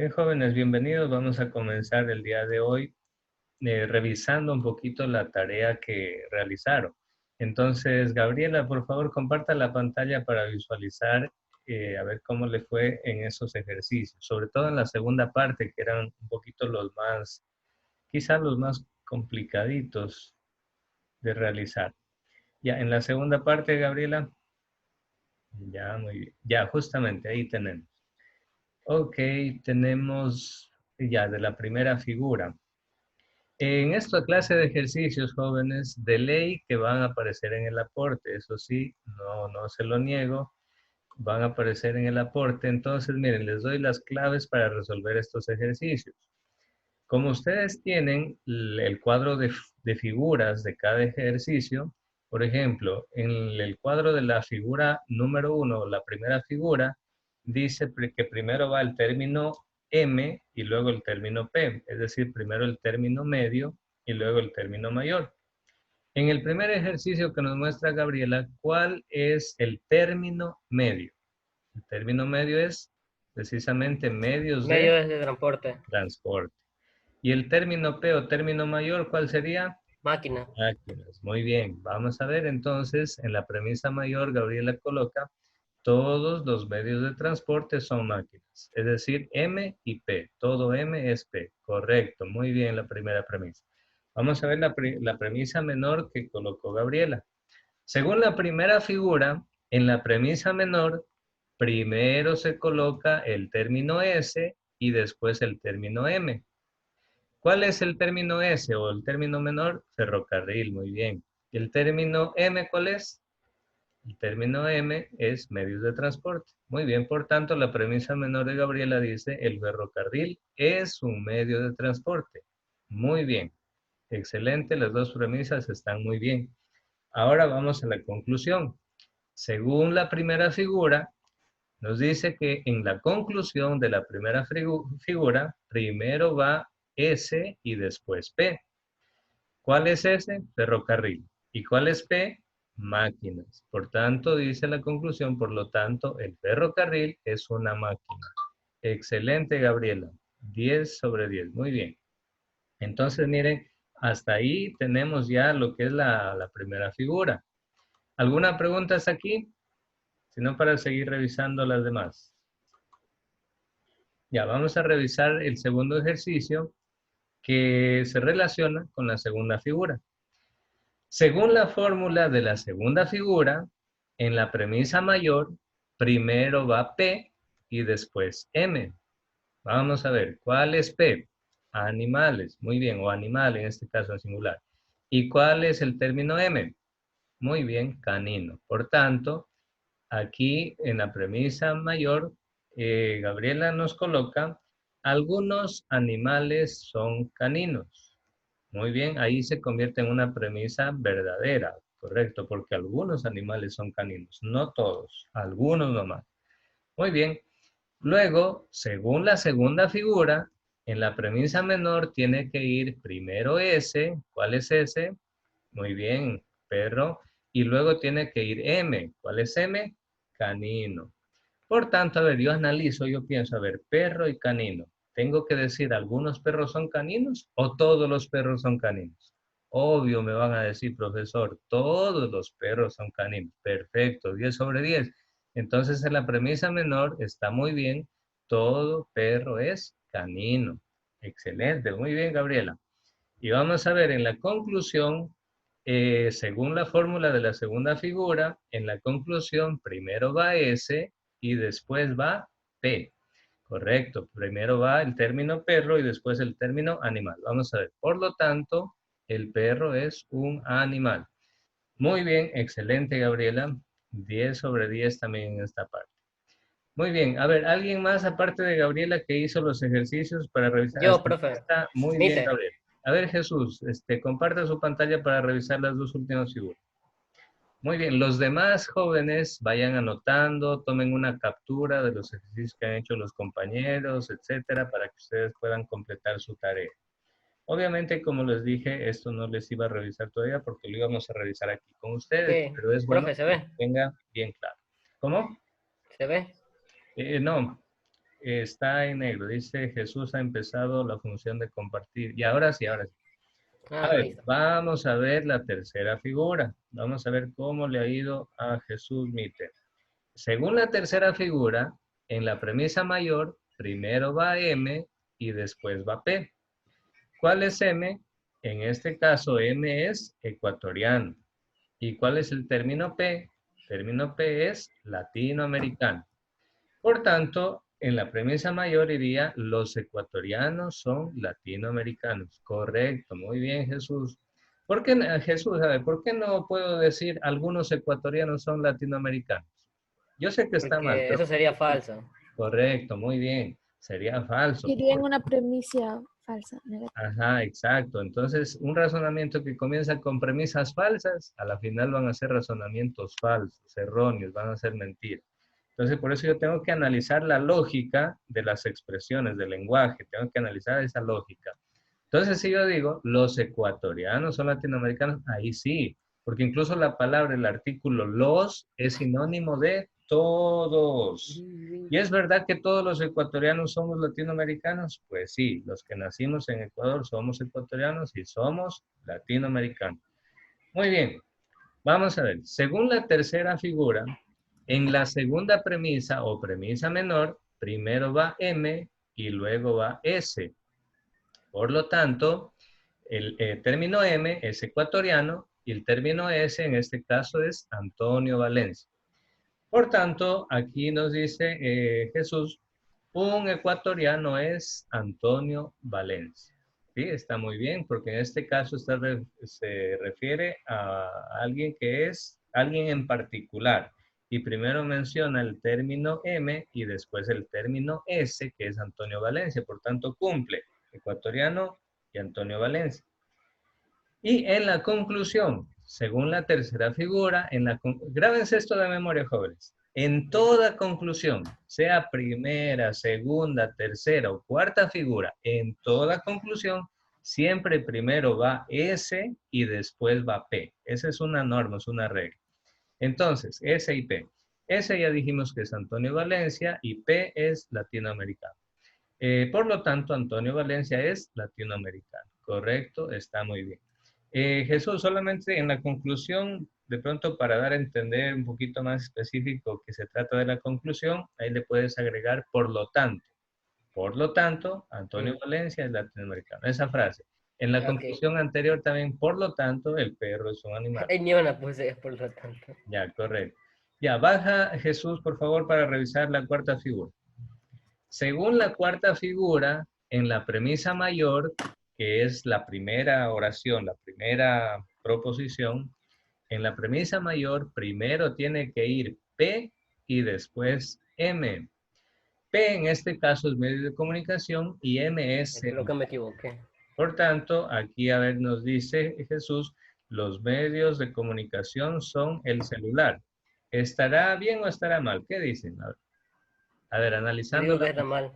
Bien, jóvenes, bienvenidos. Vamos a comenzar el día de hoy revisando un poquito la tarea que realizaron. Entonces, Gabriela, por favor, comparta la pantalla para visualizar, a ver cómo le fue en esos ejercicios, sobre todo en la segunda parte, que eran un poquito los más, quizás los más complicaditos de realizar. Ya, en la segunda parte, Gabriela, ya, muy bien. Ya, justamente ahí tenemos. Ok, tenemos ya de la primera figura. En esta clase de ejercicios, jóvenes, de ley que van a aparecer en el aporte, eso sí, no se lo niego, van a aparecer en el aporte. Entonces, miren, les doy las claves para resolver estos ejercicios. Como ustedes tienen el cuadro de figuras de cada ejercicio, por ejemplo, en el cuadro de la figura número 1, la primera figura, dice que primero va el término M y luego el término P, es decir, primero el término medio y luego el término mayor. En el primer ejercicio que nos muestra Gabriela, ¿cuál es el término medio? El término medio es precisamente medios de Medios de transporte. transporte. ¿Y el término P o término mayor, cuál sería? Máquina. Máquinas. Muy bien. Vamos a ver entonces, en la premisa mayor, Gabriela coloca, todos los medios de transporte son máquinas. Es decir, M y P. Todo M es P. Correcto. Muy bien la primera premisa. Vamos a ver la premisa menor que colocó Gabriela. Según la primera figura, en la premisa menor, primero se coloca el término S y después el término M. ¿Cuál es el término S o el término menor? Ferrocarril, muy bien. ¿Y el término M cuál es? El término M es medios de transporte. Muy bien, por tanto, la premisa menor de Gabriela dice, el ferrocarril es un medio de transporte. Muy bien, excelente, las dos premisas están muy bien. Ahora vamos a la conclusión. Según la primera figura, nos dice que en la conclusión de la primera figura, primero va S y después P. ¿Cuál es S? Ferrocarril. ¿Y cuál es P? Máquinas. Por tanto, dice la conclusión, por lo tanto, el ferrocarril es una máquina. Excelente, Gabriela. 10 sobre 10. Muy bien. Entonces, miren, hasta ahí tenemos ya lo que es la primera figura. ¿Alguna pregunta hasta aquí? Si no, para seguir revisando las demás. Ya, vamos a revisar el segundo ejercicio que se relaciona con la segunda figura. Según la fórmula de la segunda figura, en la premisa mayor, primero va P y después M. Vamos a ver, ¿cuál es P? Animales, muy bien, o animal en este caso en singular. ¿Y cuál es el término M? Muy bien, canino. Por tanto, aquí en la premisa mayor, Gabriela nos coloca, algunos animales son caninos. Muy bien, ahí se convierte en una premisa verdadera, correcto, porque algunos animales son caninos, no todos, algunos nomás. Muy bien, luego, según la segunda figura, en la premisa menor tiene que ir primero S, ¿cuál es S? Muy bien, perro, y luego tiene que ir M, ¿cuál es M? Canino. Por tanto, a ver, yo analizo, yo pienso, a ver, perro y canino. ¿Tengo que decir algunos perros son caninos o todos los perros son caninos? Obvio, me van a decir, profesor, todos los perros son caninos. Perfecto, 10 sobre 10. Entonces, en la premisa menor está muy bien, todo perro es canino. Excelente, muy bien, Gabriela. Y vamos a ver en la conclusión, según la fórmula de la segunda figura, en la conclusión primero va S y después va P. Correcto, primero va el término perro y después el término animal. Vamos a ver, por lo tanto, el perro es un animal. Muy bien, excelente, Gabriela. 10 sobre 10 también en esta parte. Muy bien, a ver, ¿alguien más aparte de Gabriela que hizo los ejercicios para revisar? Yo, Hasta aquí profe. está muy bien, Mister. Gabriela. A ver, Jesús, comparta su pantalla para revisar las dos últimas figuras. Muy bien, los demás jóvenes vayan anotando, tomen una captura de los ejercicios que han hecho los compañeros, etcétera, para que ustedes puedan completar su tarea. Obviamente, como les dije, esto no les iba a revisar todavía porque lo íbamos a revisar aquí con ustedes, Sí. pero es bueno Profe, ¿se que ve? tengan bien claro. ¿Cómo? ¿Se ve? No. está en negro. Dice Jesús ha empezado la función de compartir. Y ahora sí, ahora sí. A Ahí ver, está. vamos a ver la tercera figura. Vamos a ver cómo le ha ido a Jesús Mitter. Según la tercera figura, en la premisa mayor, primero va M y después va P. ¿Cuál es M? En este caso, M es ecuatoriano. ¿Y cuál es el término P? El término P es latinoamericano. Por tanto, en la premisa mayor iría los ecuatorianos son latinoamericanos. Correcto, muy bien, Jesús. ¿Por qué, Jesús, a ver, por qué no puedo decir algunos ecuatorianos son latinoamericanos? Yo sé que está mal, Porque pero eso sería falso. correcto, muy bien. Sería falso. Iría en una premisa falsa, negativa. Ajá, exacto. Entonces, un razonamiento que comienza con premisas falsas, a la final van a ser razonamientos falsos, erróneos, van a ser mentiras. Entonces, por eso yo tengo que analizar la lógica de las expresiones del lenguaje, tengo que analizar esa lógica. Entonces, si yo digo, los ecuatorianos son latinoamericanos, ahí sí, porque incluso la palabra, el artículo los, es sinónimo de todos. ¿Y es verdad que todos los ecuatorianos somos latinoamericanos? Pues sí, los que nacimos en Ecuador somos ecuatorianos y somos latinoamericanos. Muy bien, vamos a ver. Según la tercera figura, en la segunda premisa o premisa menor, primero va M y luego va S. Por lo tanto, el término M es ecuatoriano y el término S en este caso es Antonio Valencia. Por tanto, aquí nos dice Jesús, un ecuatoriano es Antonio Valencia. Sí, está muy bien, porque en este caso se refiere a alguien que es alguien en particular. Y primero menciona el término M y después el término S, que es Antonio Valencia. Por tanto, cumple ecuatoriano y Antonio Valencia. Y en la conclusión, según la tercera figura, grábense esto de memoria, jóvenes. En toda conclusión, sea primera, segunda, tercera o cuarta figura, en toda conclusión, siempre primero va S y después va P. Esa es una norma, es una regla. Entonces, S y P. S ya dijimos que es Antonio Valencia y P es latinoamericano. Por lo tanto, Antonio Valencia es latinoamericano. Correcto, está muy bien. Jesús, solamente en la conclusión, de pronto para dar a entender un poquito más específico que se trata de la conclusión, ahí le puedes agregar por lo tanto. Por lo tanto, Antonio Valencia es latinoamericano. Esa frase. En la Ok. conclusión anterior también, por lo tanto, el perro es un animal. En ni una puse, por lo tanto. Ya, correcto. Ya, baja Jesús, por favor, para revisar la cuarta figura. Según la cuarta figura, en la premisa mayor, que es la primera oración, la primera proposición, en la premisa mayor primero tiene que ir P y después M. P en este caso es medio de comunicación y M es Creo que celular. me equivoqué. Por tanto, aquí a ver nos dice Jesús, los medios de comunicación son el celular. ¿Estará bien o estará mal? ¿Qué dicen? A ver, Yo analizando digo que está mal.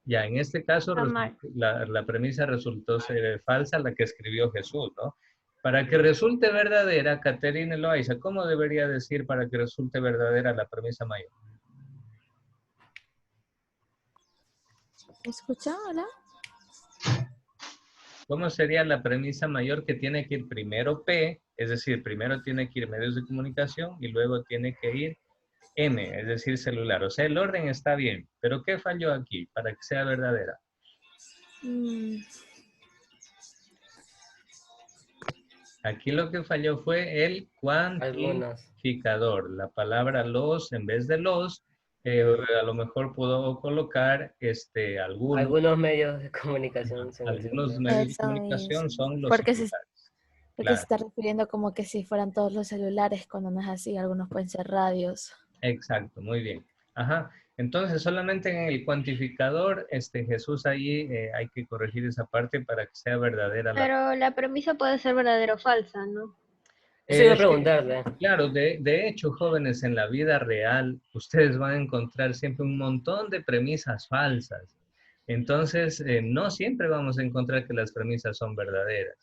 ya, en este caso Está mal. la premisa resultó ser falsa, la que escribió Jesús, ¿no? Para que resulte verdadera, Caterina Loaiza, ¿cómo debería decir para que resulte verdadera la premisa mayor? ¿Escucha? Hola. ¿Cómo sería la premisa mayor que tiene que ir primero P, es decir, primero tiene que ir medios de comunicación y luego tiene que ir M, es decir, celular? O sea, el orden está bien, pero ¿qué falló aquí para que sea verdadera? Mm, Aquí lo que falló fue el Algunos. cuantificador. La palabra los, en vez de los, a lo mejor puedo colocar algunos. Algunos medios de comunicación son el Algunos celular. medios de eso comunicación mismo. son los Porque celulares. porque se Claro, está refiriendo como que si fueran todos los celulares, cuando no es así, algunos pueden ser radios. exacto, muy bien. Ajá. Entonces, solamente en el cuantificador, Jesús, ahí hay que corregir esa parte para que sea verdadera la. Pero la premisa puede ser verdadera o falsa, ¿no? Eso iba a Sí, preguntarle. claro, de hecho, jóvenes, en la vida real, ustedes van a encontrar siempre un montón de premisas falsas. Entonces, no siempre vamos a encontrar que las premisas son verdaderas.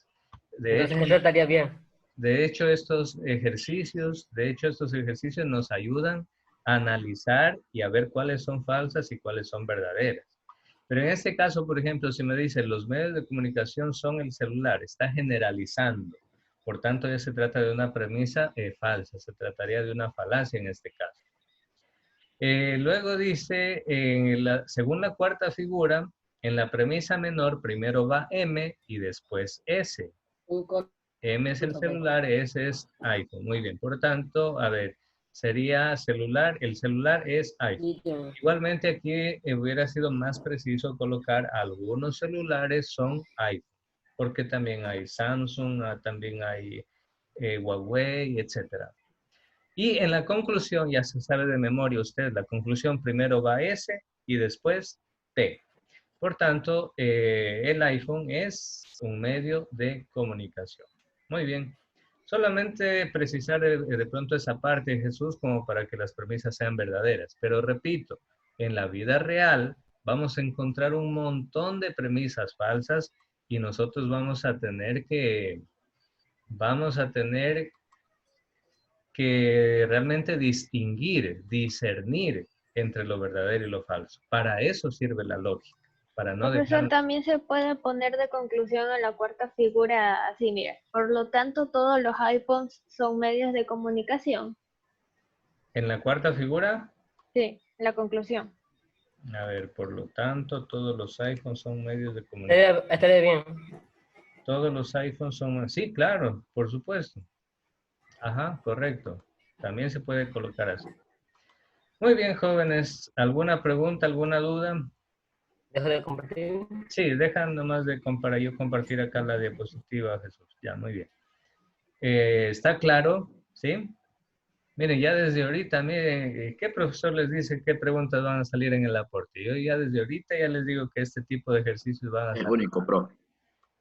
De Entonces hecho, eso estaría bien. de hecho, estos ejercicios nos ayudan analizar y a ver cuáles son falsas y cuáles son verdaderas. Pero en este caso, por ejemplo, si me dice los medios de comunicación son el celular, está generalizando. Por tanto, ya se trata de una premisa falsa, se trataría de una falacia en este caso. Luego dice, según la cuarta figura, en la premisa menor primero va M y después S. M es el celular, S es iPhone. Muy bien, por tanto, a ver, sería celular, el celular es iPhone. Igualmente aquí hubiera sido más preciso colocar algunos celulares son iPhone, porque también hay Samsung, también hay Huawei, etcétera. Y en la conclusión, ya se sabe de memoria usted, la conclusión primero va S y después T. Por tanto, el iPhone es un medio de comunicación. Muy bien. Solamente precisar de pronto esa parte, Jesús, como para que las premisas sean verdaderas. Pero repito, en la vida real vamos a encontrar un montón de premisas falsas y nosotros vamos a tener que realmente distinguir, discernir entre lo verdadero y lo falso. Para eso sirve la lógica, para no Profesor, dejar... también se puede poner de conclusión en la cuarta figura así, mira. Por lo tanto, todos los iPhones son medios de comunicación. En la cuarta figura, Sí, la conclusión. a ver, por lo tanto, todos los iPhones son medios de comunicación. Estaría bien. Todos los iPhones son... Sí, claro, por supuesto. Ajá, correcto. También se puede colocar así. Muy bien, jóvenes. ¿Alguna pregunta, alguna duda? Dejo de compartir. Sí, dejan nomás de yo compartir acá la diapositiva, Jesús. Ya, muy bien. ¿Está claro? ¿Sí? Miren, ya desde ahorita, miren, ¿qué profesor les dice qué preguntas van a salir en el aporte? Yo ya desde ahorita ya les digo que este tipo de ejercicios van a El salir. único, profe.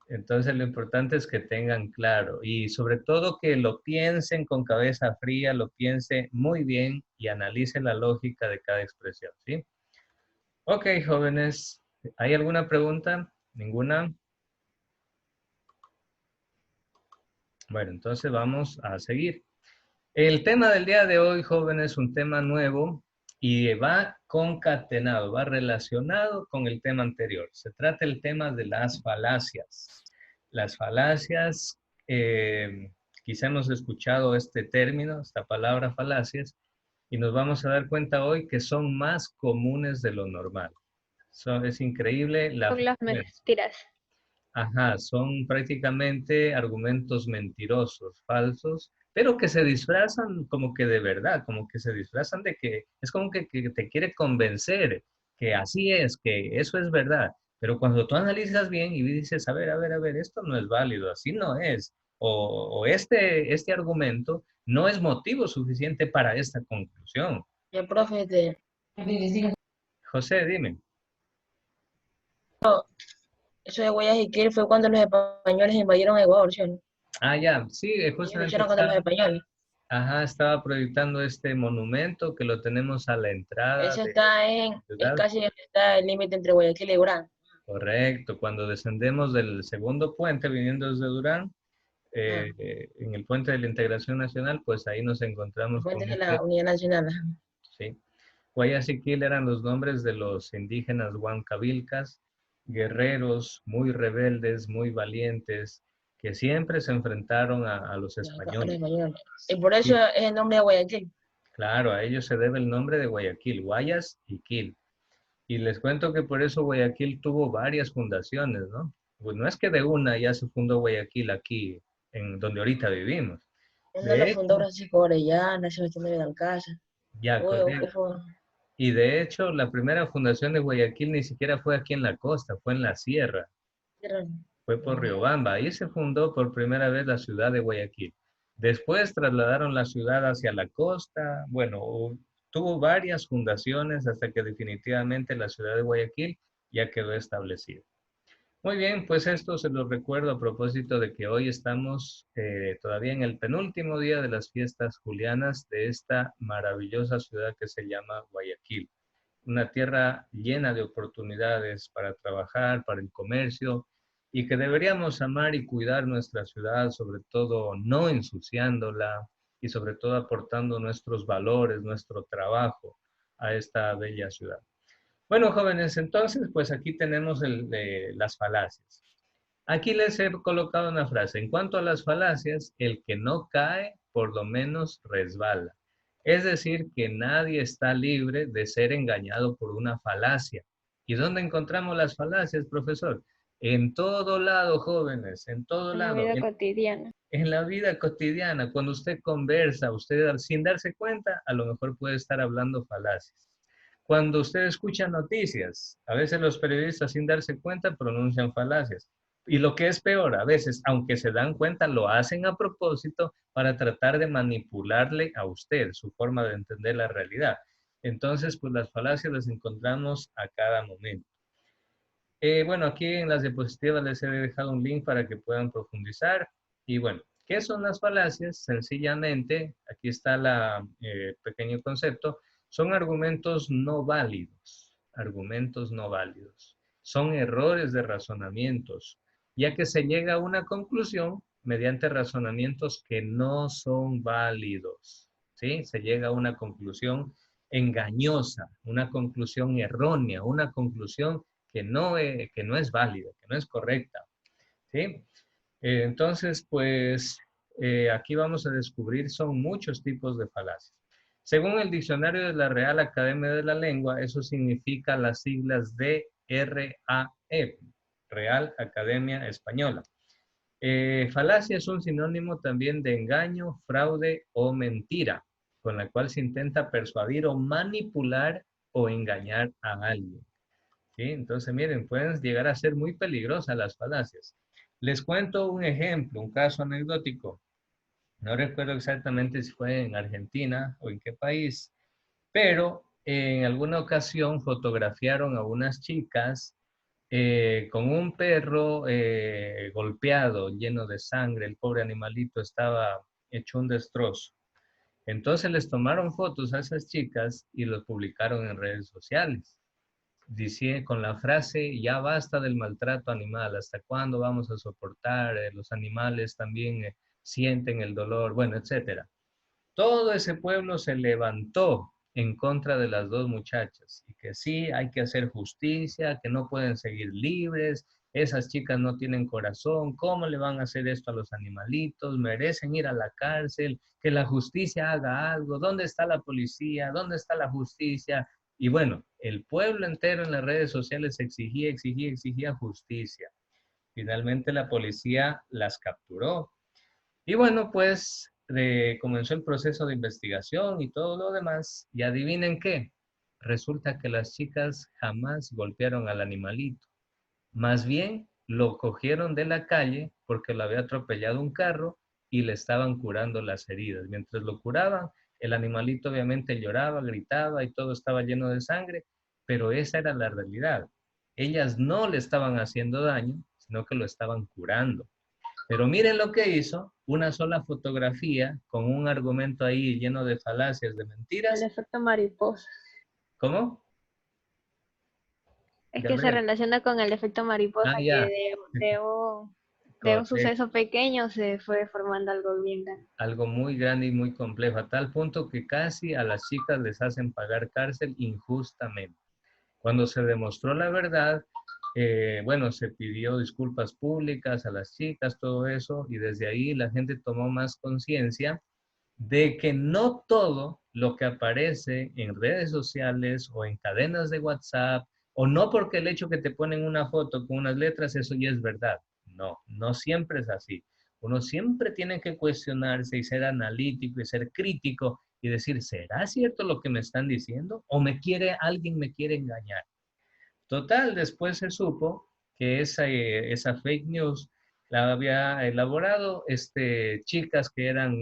Entonces, lo importante es que tengan claro y sobre todo que lo piensen con cabeza fría, lo piensen muy bien y analicen la lógica de cada expresión, ¿sí? Ok, jóvenes, ¿hay alguna pregunta? ¿Ninguna? Bueno, entonces vamos a seguir. El tema del día de hoy, jóvenes, es un tema nuevo y va concatenado, va relacionado con el tema anterior. Se trata del tema de las falacias. Las falacias, quizá hemos escuchado este término, esta palabra falacias, y nos vamos a dar cuenta hoy que son más comunes de lo normal. Es increíble la Son las frecuencia. mentiras. Ajá, son prácticamente argumentos mentirosos, falsos, pero que se disfrazan como que de verdad, como que se disfrazan de que es como que te quiere convencer que así es, que eso es verdad. Pero cuando tú analizas bien y dices, a ver, esto no es válido, así no es, o este argumento no es motivo suficiente para esta conclusión. Ya, profe, José, dime. eso de Guayaquil fue cuando los españoles invadieron Ecuador, ¿sí o no? Ah, ya, sí, Ellos justamente lucharon contra los españoles. ajá, estaba proyectando este monumento que lo tenemos a la entrada Eso de está la es ciudad. casi donde está el límite entre Guayaquil y Durán. Correcto, cuando descendemos del segundo puente viniendo desde Durán, Ah, en el puente de la Integración Nacional, pues ahí nos los encontramos con puentes de este, la Unidad Nacional. Ajá. sí. Guayaquil eran los nombres de los indígenas huancavilcas, guerreros muy rebeldes, muy valientes, que siempre se enfrentaron a los A los españoles. españoles. Y por eso Sí, es el nombre de Guayaquil. claro, a ellos se debe el nombre de Guayaquil, Guayas y Quil. Y les cuento que por eso Guayaquil tuvo varias fundaciones, ¿no? Pues no es que de una ya se fundó Guayaquil aquí, en donde ahorita vivimos. Uno lo De fundó hecho, Francisco Orellana, Sebastián de Belalcázar. ya, correcto. Y de hecho, la primera fundación de Guayaquil ni siquiera fue aquí en la costa, fue en la sierra, fue por Riobamba. Ahí se fundó por primera vez la ciudad de Guayaquil. Después trasladaron la ciudad hacia la costa. Bueno, tuvo varias fundaciones hasta que definitivamente la ciudad de Guayaquil ya quedó establecida. Muy bien, pues esto se lo recuerdo a propósito de que hoy estamos todavía en el penúltimo día de las fiestas julianas de esta maravillosa ciudad que se llama Guayaquil. Una tierra llena de oportunidades para trabajar, para el comercio, y que deberíamos amar y cuidar nuestra ciudad, sobre todo no ensuciándola y sobre todo aportando nuestros valores, nuestro trabajo a esta bella ciudad. Bueno, jóvenes, entonces, pues aquí tenemos las falacias. Aquí les he colocado una frase. En cuanto a las falacias, el que no cae, por lo menos resbala. Es decir, que nadie está libre de ser engañado por una falacia. ¿Y dónde encontramos las falacias, profesor? En todo lado, jóvenes, en todo En la lado. vida cotidiana. En la vida cotidiana, cuando usted conversa, usted sin darse cuenta, a lo mejor puede estar hablando falacias. Cuando usted escucha noticias, a veces los periodistas sin darse cuenta pronuncian falacias. Y lo que es peor, a veces, aunque se dan cuenta, lo hacen a propósito para tratar de manipularle a usted su forma de entender la realidad. Entonces, pues las falacias las encontramos a cada momento. Bueno, aquí en las diapositivas les he dejado un link para que puedan profundizar. Y bueno, ¿qué son las falacias? Sencillamente, aquí está el pequeño concepto, son argumentos no válidos, argumentos no válidos. Son errores de razonamientos, ya que se llega a una conclusión mediante razonamientos que no son válidos, ¿sí? Se llega a una conclusión engañosa, una conclusión errónea, una conclusión que no es válida, que no es correcta, ¿sí? Entonces, pues, aquí vamos a descubrir, son muchos tipos de falacias. Según el diccionario de la Real Academia de la Lengua, eso significa las siglas de RAE, Real Academia Española. Falacia es un sinónimo también de engaño, fraude o mentira, con la cual se intenta persuadir o manipular o engañar a alguien. ¿Sí? Entonces, miren, pueden llegar a ser muy peligrosas las falacias. Les cuento un ejemplo, un caso anecdótico. No recuerdo exactamente si fue en Argentina o en qué país, pero en alguna ocasión fotografiaron a unas chicas con un perro golpeado, lleno de sangre. El pobre animalito estaba hecho un destrozo. Entonces les tomaron fotos a esas chicas y los publicaron en redes sociales. Dice con la frase, ya basta del maltrato animal, ¿hasta cuándo vamos a soportar? Los animales también sienten el dolor, bueno, etcétera. Todo ese pueblo se levantó en contra de las dos muchachas y que sí, hay que hacer justicia, que no pueden seguir libres, esas chicas no tienen corazón, ¿cómo le van a hacer esto a los animalitos? Merecen ir a la cárcel, que la justicia haga algo, ¿dónde está la policía? ¿Dónde está la justicia? Y bueno, el pueblo entero en las redes sociales exigía justicia. Finalmente la policía las capturó. Y bueno, pues comenzó el proceso de investigación y todo lo demás. Y adivinen qué, resulta que las chicas jamás golpearon al animalito. Más bien lo cogieron de la calle porque lo había atropellado un carro y le estaban curando las heridas. Mientras lo curaban, el animalito obviamente lloraba, gritaba y todo estaba lleno de sangre, pero esa era la realidad. Ellas no le estaban haciendo daño, sino que lo estaban curando. Pero miren lo que hizo, una sola fotografía con un argumento ahí lleno de falacias, de El mentiras. efecto mariposa. ¿Cómo? Es que se Gabriel. relaciona con el efecto mariposa Ah, que ya, de un correcto. suceso pequeño se fue formando algo bien grande. Algo muy grande y muy complejo, a tal punto que casi a las chicas les hacen pagar cárcel injustamente. Cuando se demostró la verdad, bueno, se pidió disculpas públicas a las chicas, todo eso, y desde ahí la gente tomó más conciencia de que no todo lo que aparece en redes sociales o en cadenas de WhatsApp, o no porque el hecho que te ponen una foto con unas letras, eso ya es verdad. No, no siempre es así. Uno siempre tiene que cuestionarse y ser analítico y ser crítico y decir, ¿será cierto lo que me están diciendo? ¿O alguien me quiere engañar? Total, después se supo que esa fake news la había elaborado chicas que eran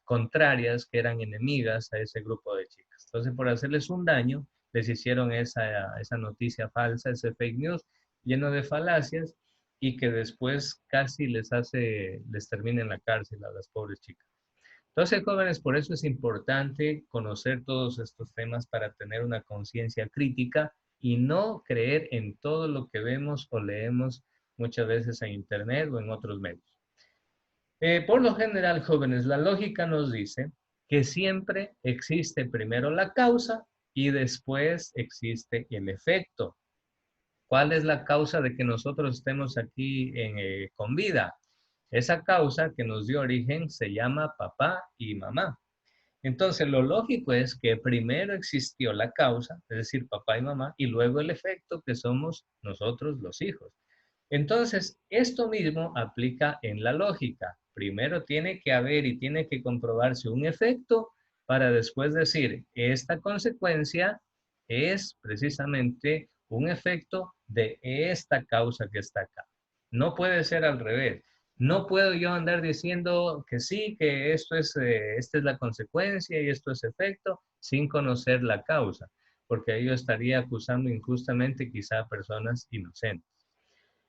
contrarias, que eran enemigas a ese grupo de chicas. Entonces, por hacerles un daño, les hicieron esa noticia falsa, ese fake news lleno de falacias y que después casi les termina en la cárcel a las pobres chicas. Entonces, jóvenes, por eso es importante conocer todos estos temas para tener una conciencia crítica y no creer en todo lo que vemos o leemos muchas veces en Internet o en otros medios. Por lo general, jóvenes, la lógica nos dice que siempre existe primero la causa y después existe el efecto. ¿Cuál es la causa de que nosotros estemos aquí con vida? Esa causa que nos dio origen se llama papá y mamá. Entonces, lo lógico es que primero existió la causa, es decir, papá y mamá, y luego el efecto que somos nosotros los hijos. Entonces, esto mismo aplica en la lógica. Primero tiene que haber y tiene que comprobarse un efecto para después decir, esta consecuencia es precisamente un efecto de esta causa que está acá. No puede ser al revés. No puedo yo andar diciendo que sí, que esta es la consecuencia y esto es efecto, sin conocer la causa, porque ahí yo estaría acusando injustamente quizá a personas inocentes.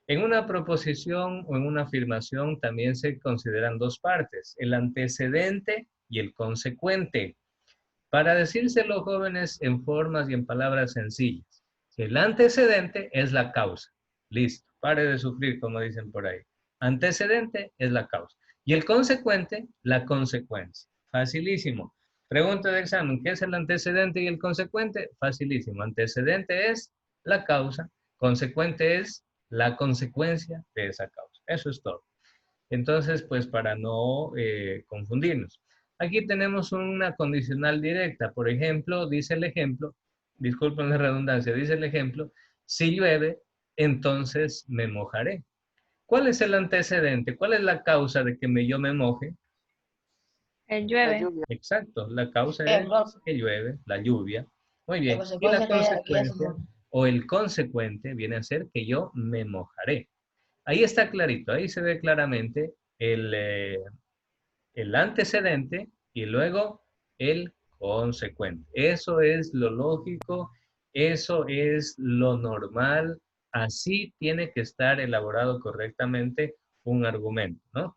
En una proposición o en una afirmación también se consideran dos partes, el antecedente y el consecuente. Para decírselo, jóvenes, en formas y en palabras sencillas. El antecedente es la causa. Listo, pare de sufrir, como dicen por ahí. Antecedente es la causa. Y el consecuente, la consecuencia. Facilísimo. Pregunta de examen, ¿qué es el antecedente y el consecuente? Facilísimo. Antecedente es la causa, consecuente es la consecuencia de esa causa. Eso es todo. Entonces, pues para no confundirnos. Aquí tenemos una condicional directa. Por ejemplo, dice el ejemplo, disculpen la redundancia, dice el ejemplo, si llueve, entonces me mojaré. ¿Cuál es el antecedente? ¿Cuál es la causa de que yo me moje? El La llueve. lluvia. Exacto, la causa es Ejemplo, que llueve, la lluvia. Muy la bien. Y la consecuencia que ya se consecuencia moja. o el consecuente viene a ser que yo me mojaré. Ahí está clarito, ahí se ve claramente el antecedente y luego el consecuente. Eso es lo lógico, eso es lo normal, así tiene que estar elaborado correctamente un argumento, ¿no?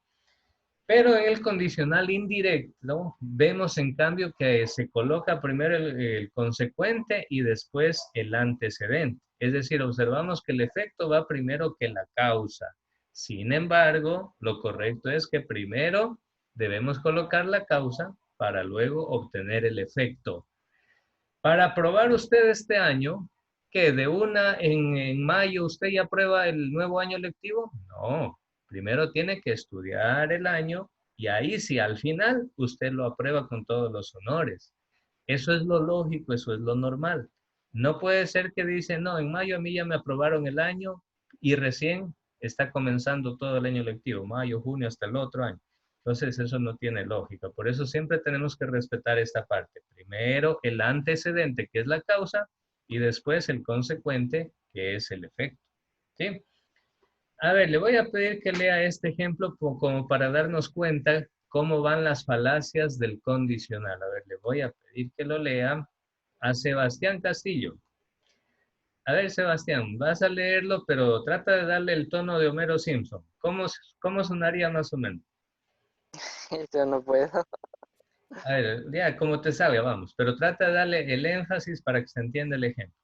Pero en el condicional indirecto vemos en cambio que se coloca primero el consecuente y después el antecedente. Es decir, observamos que el efecto va primero que la causa. Sin embargo, lo correcto es que primero debemos colocar la causa para luego obtener el efecto. Para aprobar usted este año, ¿que de una en mayo usted ya aprueba el nuevo año lectivo? No, primero tiene que estudiar el año y ahí sí, al final usted lo aprueba con todos los honores. Eso es lo lógico, eso es lo normal. No puede ser que dice, no, en mayo a mí ya me aprobaron el año y recién está comenzando todo el año lectivo, mayo, junio, hasta el otro año. Entonces eso no tiene lógica. Por eso siempre tenemos que respetar esta parte. Primero el antecedente, que es la causa, y después el consecuente, que es el efecto. ¿Sí? A ver, le voy a pedir que lea este ejemplo como para darnos cuenta cómo van las falacias del condicional. A ver, le voy a pedir que lo lea a Sebastián Castillo. A ver, Sebastián, vas a leerlo, pero trata de darle el tono de Homero Simpson. ¿Cómo sonaría más o menos? Yo no puedo. A ver, ya, como te sabe, vamos, pero trata de darle el énfasis para que se entienda el ejemplo.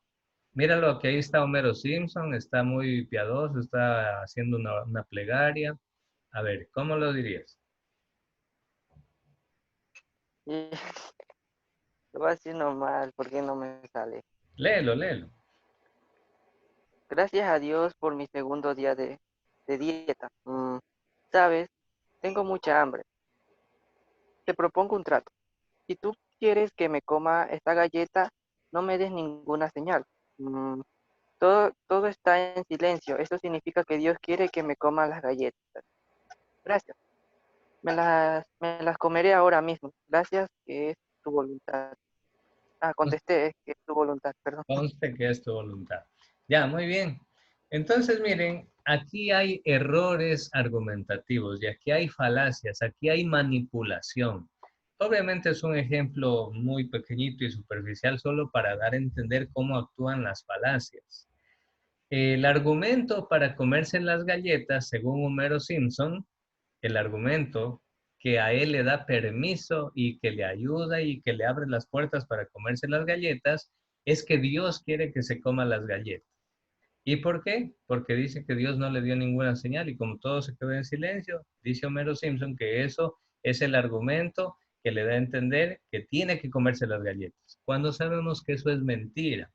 Míralo, que ahí está Homero Simpson, está muy piadoso, está haciendo una plegaria. A ver, ¿cómo lo dirías? Y lo voy a decir normal porque no me sale. Léelo, léelo. Gracias a Dios por mi segundo día de dieta. Sabes, tengo mucha hambre. Te propongo un trato. Si tú quieres que me coma esta galleta, no me des ninguna señal. Mm, todo está en silencio. Esto significa que Dios quiere que me coma las galletas. Gracias. Me las comeré ahora mismo. Gracias, que es tu voluntad. Contesté, es que es tu voluntad, perdón. Conste que es tu voluntad. Ya, muy bien. Entonces, miren, aquí hay errores argumentativos y aquí hay falacias, aquí hay manipulación. Obviamente es un ejemplo muy pequeñito y superficial solo para dar a entender cómo actúan las falacias. El argumento para comerse las galletas, según Homero Simpson, el argumento que a él le da permiso y que le ayuda y que le abre las puertas para comerse las galletas, es que Dios quiere que se coma las galletas. ¿Y por qué? Porque dice que Dios no le dio ninguna señal y como todo se quedó en silencio, dice Homero Simpson que eso es el argumento que le da a entender que tiene que comerse las galletas, cuando sabemos que eso es mentira.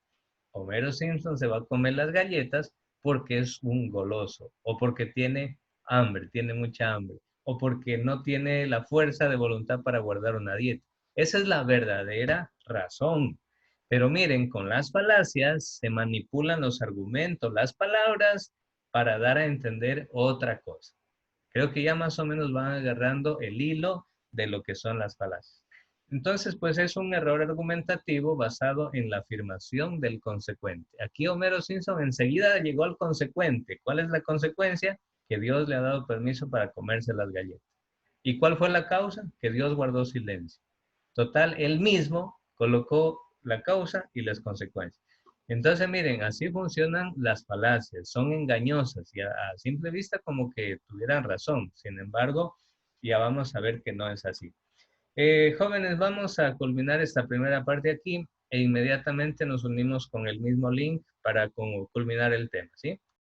Homero Simpson se va a comer las galletas porque es un goloso, o porque tiene hambre, tiene mucha hambre, o porque no tiene la fuerza de voluntad para guardar una dieta. Esa es la verdadera razón. Pero miren, con las falacias se manipulan los argumentos, las palabras, para dar a entender otra cosa. Creo que ya más o menos van agarrando el hilo de lo que son las falacias. Entonces, pues es un error argumentativo basado en la afirmación del consecuente. Aquí Homero Simpson enseguida llegó al consecuente. ¿Cuál es la consecuencia? Que Dios le ha dado permiso para comerse las galletas. ¿Y cuál fue la causa? Que Dios guardó silencio. Total, él mismo colocó la causa y las consecuencias. Entonces, miren, así funcionan las falacias, son engañosas y a simple vista como que tuvieran razón. Sin embargo, ya vamos a ver que no es así. Jóvenes, vamos a culminar esta primera parte aquí e inmediatamente nos unimos con el mismo link para culminar el tema, ¿sí?